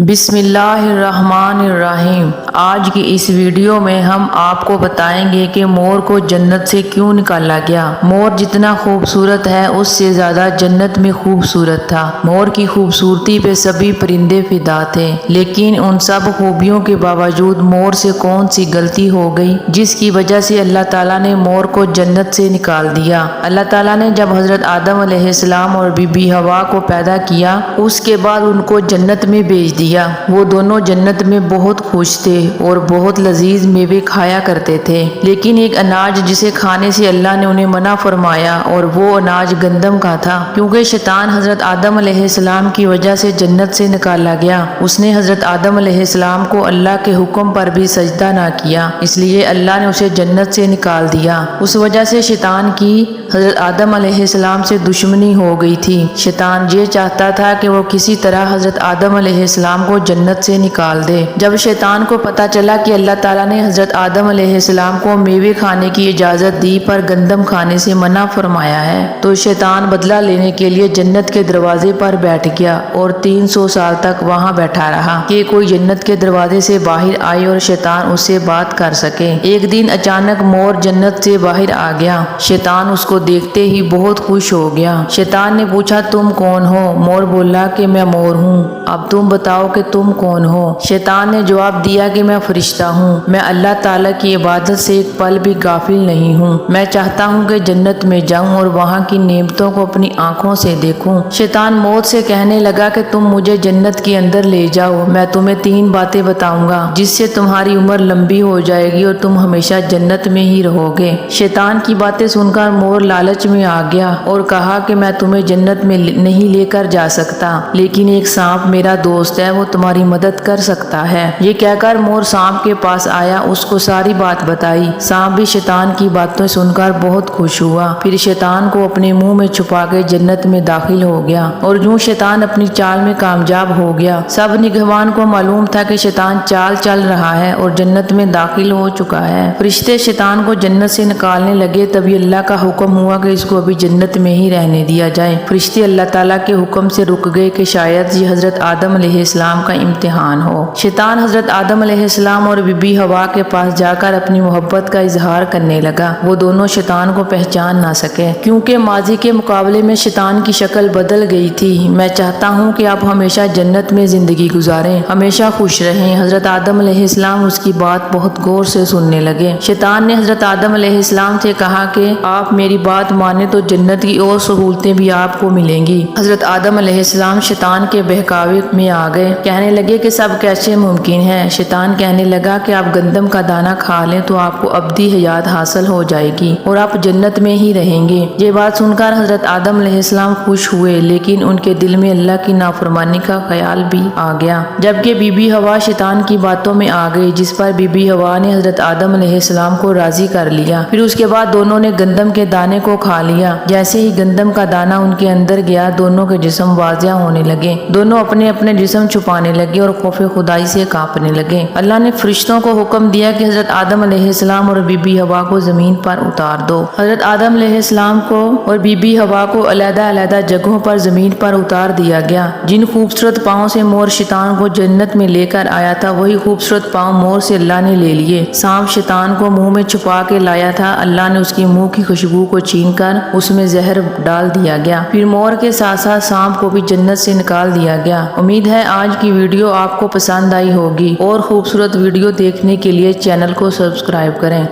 بسم اللہ الرحمن الرحیم۔ آج کی اس ویڈیو میں ہم آپ کو بتائیں گے کہ مور کو جنت سے کیوں نکالا گیا۔ مور جتنا خوبصورت ہے اس سے زیادہ جنت میں خوبصورت تھا۔ مور کی خوبصورتی پہ سبھی پرندے فدا تھے، لیکن ان سب خوبیوں کے باوجود مور سے کون سی غلطی ہو گئی جس کی وجہ سے اللہ تعالیٰ نے مور کو جنت سے نکال دیا۔ اللہ تعالیٰ نے جب حضرت آدم علیہ السلام اور بی بی حوا کو پیدا کیا، اس کے بعد ان کو جنت میں بھیج دیا۔ وہ دونوں جنت میں بہت خوش تھے اور بہت لذیذ میوے کھایا کرتے تھے، لیکن ایک اناج جسے کھانے سے اللہ نے انہیں منع فرمایا اور وہ اناج گندم کا تھا۔ کیونکہ شیطان حضرت آدم علیہ السلام کی وجہ سے جنت سے نکالا گیا، اس نے حضرت آدم علیہ السلام کو اللہ کے حکم پر بھی سجدہ نہ کیا، اس لیے اللہ نے اسے جنت سے نکال دیا۔ اس وجہ سے شیطان کی حضرت آدم علیہ السلام سے دشمنی ہو گئی تھی۔ شیطان یہ چاہتا تھا کہ وہ کسی طرح حضرت آدم علیہ السلام کو جنت سے نکال دے۔ جب شیطان کو پتا چلا کہ اللہ تعالیٰ نے حضرت آدم علیہ السلام کو میوے کھانے کی اجازت دی پر گندم کھانے سے منع فرمایا ہے، تو شیطان بدلہ لینے کے لیے جنت کے دروازے پر بیٹھ گیا اور 300 سال تک وہاں بیٹھا رہا کہ کوئی جنت کے دروازے سے باہر آئے اور شیطان اس سے بات کر سکے۔ ایک دن اچانک مور جنت سے باہر آ گیا۔ شیطان اس کو دیکھتے ہی بہت خوش ہو گیا۔ شیطان نے پوچھا تم کون ہو؟ مور بولا کہ میں مور ہوں، اب تم بتاؤ کہ تم کون ہو؟ شیطان نے جواب دیا کہ میں فرشتہ ہوں، میں اللہ تعالیٰ کی عبادت سے ایک پل بھی غافل نہیں ہوں، میں چاہتا ہوں کہ جنت میں جاؤں اور وہاں کی نعمتوں کو اپنی آنکھوں سے دیکھوں۔ شیطان موت سے کہنے لگا کہ تم مجھے جنت کے اندر لے جاؤ، میں تمہیں 3 باتیں بتاؤں گا جس سے تمہاری عمر لمبی ہو جائے گی اور تم ہمیشہ جنت میں ہی رہو گے۔ شیطان کی باتیں سن کر مور لالچ میں آ گیا اور کہا کہ میں تمہیں جنت میں نہیں لے کر جا سکتا، لیکن ایک سانپ میرا دوست ہے، وہ تمہاری مدد کر سکتا ہے۔ یہ کہہ کر مور سانپ کے پاس آیا، اس کو ساری بات بتائی۔ سانپ بھی شیطان کی باتیں سن کر بہت خوش ہوا، پھر شیطان کو اپنے منہ میں چھپا کے جنت میں داخل ہو گیا اور یوں شیطان اپنی چال میں کامیاب ہو گیا۔ سب نگہبان کو معلوم تھا کہ شیطان چال چل رہا ہے اور جنت میں داخل ہو چکا ہے۔ فرشتے شیطان کو جنت سے نکالنے لگے، تبھی اللہ کا حکم ہوا کہ اس کو ابھی جنت میں ہی رہنے دیا جائے۔ فرشتے اللہ تعالیٰ کے حکم سے رک گئے کہ شاید یہ حضرت آدم علیہ السلام کا امتحان ہو۔ شیطان حضرت آدم علیہ السلام اور بی بی حوا کے پاس جا کر اپنی محبت کا اظہار کرنے لگا۔ وہ دونوں شیطان کو پہچان نہ سکے کیونکہ ماضی کے مقابلے میں شیطان کی شکل بدل گئی تھی۔ میں چاہتا ہوں کہ آپ ہمیشہ جنت میں زندگی گزاریں، ہمیشہ خوش رہیں۔ حضرت آدم علیہ السلام اس کی بات بہت غور سے سننے لگے۔ شیطان نے حضرت آدم علیہ السلام سے کہا کہ آپ میری بات مانیں تو جنت کی اور سہولتیں بھی آپ کو ملیں گی۔ حضرت آدم علیہ السلام شیطان کے بہکاوے میں آ گئے، کہنے لگے کہ سب کیسے ممکن ہے؟ شیطان کہنے لگا کہ آپ گندم کا دانہ کھا لیں تو آپ کو ابدی حیات حاصل ہو جائے گی اور آپ جنت میں ہی رہیں گے۔ یہ بات سن کر حضرت آدم علیہ السلام خوش ہوئے، لیکن ان کے دل میں اللہ کی نافرمانی کا خیال بھی آ گیا۔ جبکہ بی بی حوا شیطان کی باتوں میں آ گئی، جس پر بی بی حوا نے حضرت آدم علیہ السلام کو راضی کر لیا۔ پھر اس کے بعد دونوں نے گندم کے دانے کو کھا لیا۔ جیسے ہی گندم کا دانہ ان کے اندر گیا، دونوں کے جسم واضح ہونے لگے، دونوں اپنے اپنے جسم چھپانے لگے اور خوف خدائی سے کانپنے لگے۔ اللہ نے فرشتوں کو حکم دیا کہ حضرت آدم علیہ السلام اور بی بی حوا کو زمین پر اتار دو۔ حضرت آدم علیہ السلام کو اور بی بی حوا کو علیحدہ علیحدہ جگہوں پر زمین پر اتار دیا گیا۔ جن خوبصورت پاؤں سے مور شیطان کو جنت میں لے کر آیا تھا، وہی خوبصورت پاؤں مور سے اللہ نے لے لیے۔ سانپ شیطان کو منہ میں چھپا کے لایا تھا، اللہ نے اس کی منہ کی خوشبو کو چھین کر اس میں زہر ڈال دیا گیا۔ پھر مور کے ساتھ ساتھ سانپ کو بھی جنت سے نکال دیا گیا۔ امید ہے آج کی ویڈیو آپ کو پسند آئی ہوگی، اور خوبصورت ویڈیو دیکھنے کے لیے چینل کو سبسکرائب کریں۔